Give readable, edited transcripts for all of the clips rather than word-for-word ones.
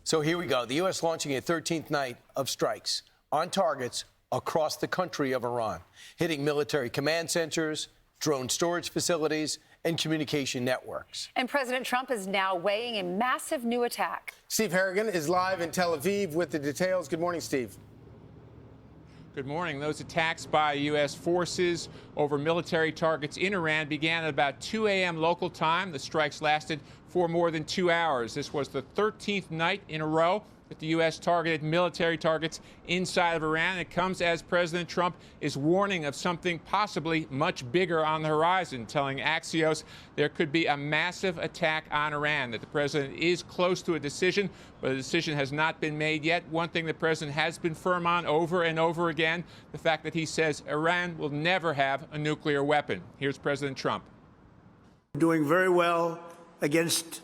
So here we go. The U.S. launching a 13th night of strikes on targets across the country of Iran, hitting military command centers, drone storage facilities, and communication networks. And President Trump is now weighing a massive new attack. Steve Harrigan is live in Tel Aviv with the details. Good morning, Steve. Good morning. Those attacks by U.S. forces over military targets in Iran began at about 2 a.m. local time. The strikes lasted for more than 2 hours. This was the 13th night in a row that the U.S. targeted military targets inside of Iran. It comes as President Trump is warning of something possibly much bigger on the horizon, telling Axios there could be a massive attack on Iran, that the president is close to a decision, but a decision has not been made yet. One thing the president has been firm on over and over again, the fact that he says Iran will never have a nuclear weapon. Here's President Trump. Doing very well against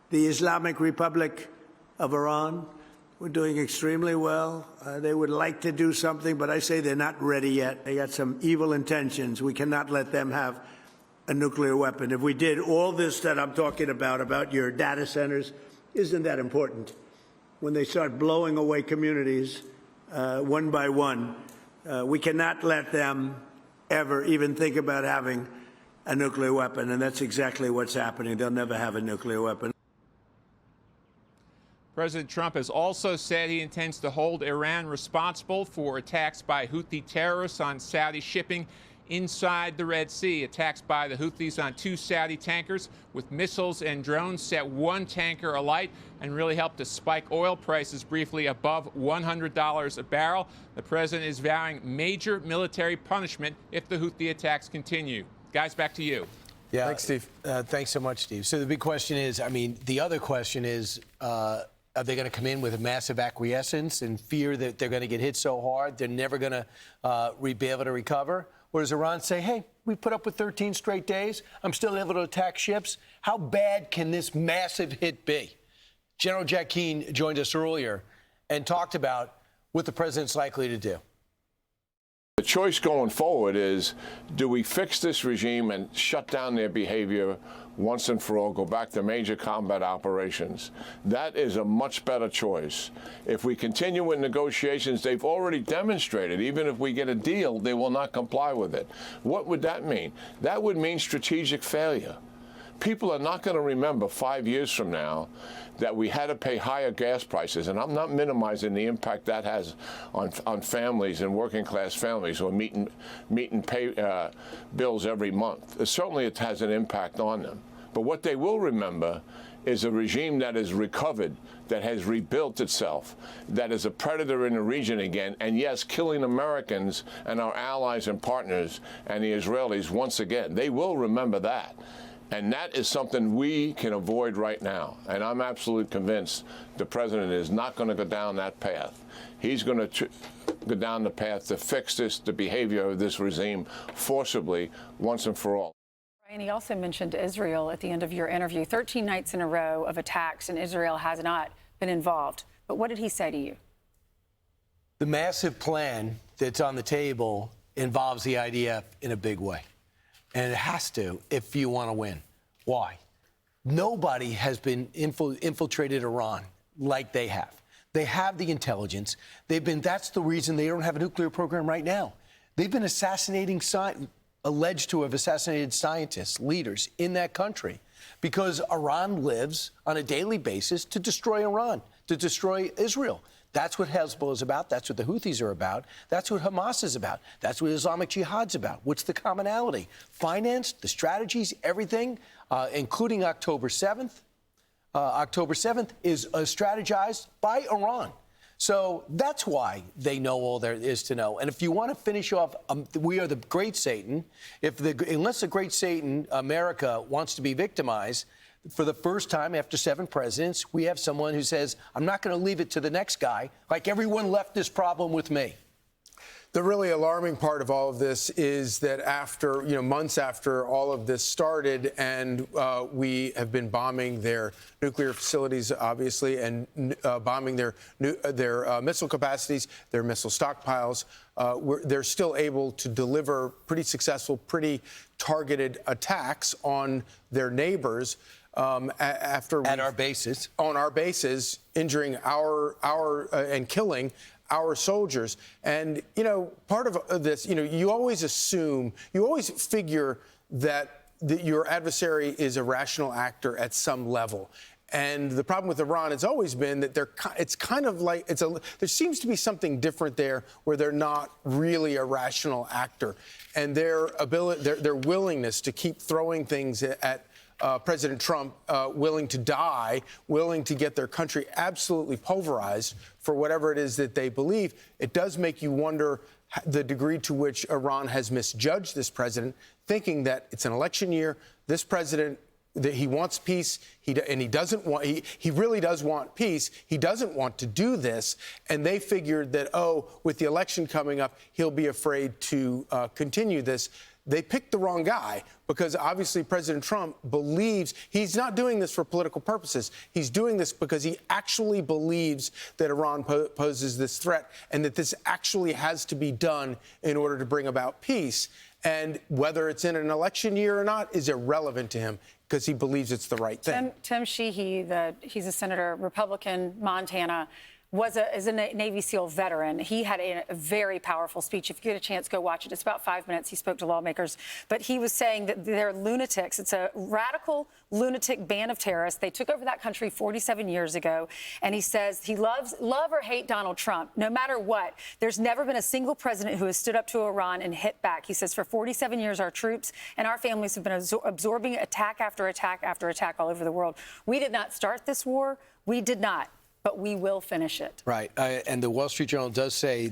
the Islamic Republic of Iran. We're doing extremely well. They would like to do something, but I say they're not ready yet. They got some evil intentions. We cannot let them have a nuclear weapon. If we did all this that I'm talking about your data centers, isn't that important? When they start blowing away communities one by one, we cannot let them ever even think about having a nuclear weapon, and that's exactly what's happening. They'll never have a nuclear weapon. President Trump has also said he intends to hold Iran responsible for attacks by Houthi terrorists on Saudi shipping inside the Red Sea. Attacks by the Houthis on 2 Saudi tankers with missiles and drones set one tanker alight and really helped to spike oil prices briefly above $100 a barrel. The president is vowing major military punishment if the Houthi attacks continue. Guys, back to you. Yeah, thanks, Steve. Thanks so much, Steve. So the big question is, the other question is, are they going to come in with a massive acquiescence and fear that they're going to get hit so hard they're never going to be able to recover? Or does Iran say, hey, we put up with 13 straight days. I'm still able to attack ships. How bad can this massive hit be? General Jack Keane joined us earlier and talked about what the president's likely to do. The choice going forward is, do we fix this regime and shut down their behavior once and for all, go back to major combat operations? That is a much better choice. If we continue with negotiations, they've already demonstrated, even if we get a deal, they will not comply with it. What would that mean? That would mean strategic failure. People are not going to remember 5 years from now that we had to pay higher gas prices, and I'm not minimizing the impact that has on families and working class families who are meeting pay bills every month. Certainly it has an impact on them. But what they will remember is a regime that has recovered, that has rebuilt itself, that is a predator in the region again, and yes, killing Americans and our allies and partners and the Israelis once again. They will remember that. And that is something we can avoid right now. And I'm absolutely convinced the president is not going to go down that path. He's going to go down the path to fix the behavior of this regime forcibly once and for all. And he also mentioned Israel at the end of your interview. 13 nights in a row of attacks, and Israel has not been involved. But what did he say to you? The massive plan that's on the table involves the IDF in a big way. And it has to if you want to win. Why? Nobody has been infiltrated Iran like they have. They have the intelligence. That's the reason they don't have a nuclear program right now. They've been alleged to have assassinated scientists, leaders in that country, because Iran lives on a daily basis to destroy Iran, to destroy Israel. That's what Hezbollah is about. That's what the Houthis are about. That's what Hamas is about. That's what Islamic Jihad's about. What's the commonality? Finance, the strategies, everything, including October 7th. October 7th is strategized by Iran. So that's why they know all there is to know. And if you want to finish off, we are the great Satan. Unless the great Satan, America, wants to be victimized, for the first time after 7 presidents, we have someone who says, I'm not going to leave it to the next guy, like everyone left this problem with me. The really alarming part of all of this is that after, months after all of this started, and we have been bombing their nuclear facilities, obviously, and bombing their missile capacities, their missile stockpiles, they're still able to deliver pretty successful, pretty targeted attacks on their neighbors. after At our bases. on our bases, injuring our and killing our soldiers. And, part of this, you always assume, you always figure that your adversary is a rational actor at some level. And the problem with Iran has always been that it's kind of like there seems to be something different there where they're not really a rational actor, and their willingness to keep throwing things at President Trump, willing to die, willing to get their country absolutely pulverized for whatever it is that they believe. It does make you wonder the degree to which Iran has misjudged this president, thinking that it's an election year. This president, that he wants peace, he really does want peace. He doesn't want to do this, and they figured that, with the election coming up, he'll be afraid to continue this. They picked the wrong guy, because obviously President Trump believes he's not doing this for political purposes. He's doing this because he actually believes that Iran poses this threat, and that this actually has to be done in order to bring about peace. And whether it's in an election year or not is irrelevant to him, because he believes it's the right thing. Tim Sheehy, he's a senator, Republican, Montana, is a Navy SEAL veteran. He had a very powerful speech. If you get a chance, go watch it. It's about 5 minutes. He spoke to lawmakers. But he was saying that they're lunatics. It's a radical lunatic band of terrorists. They took over that country 47 years ago. And he says he love or hate Donald Trump, no matter what. There's never been a single president who has stood up to Iran and hit back. He says for 47 years, our troops and our families have been absorbing attack after attack after attack all over the world. We did not start this war. We did not. But we will finish it. Right. And the Wall Street Journal does say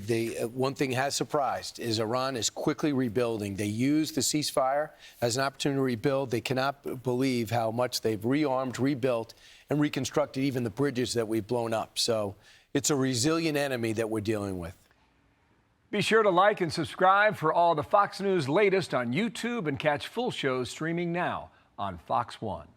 one thing has surprised is Iran is quickly rebuilding. They use the ceasefire as an opportunity to rebuild. They cannot believe how much they've rearmed, rebuilt, and reconstructed even the bridges that we've blown up. So it's a resilient enemy that we're dealing with. Be sure to like and subscribe for all the Fox News latest on YouTube, and catch full shows streaming now on Fox One.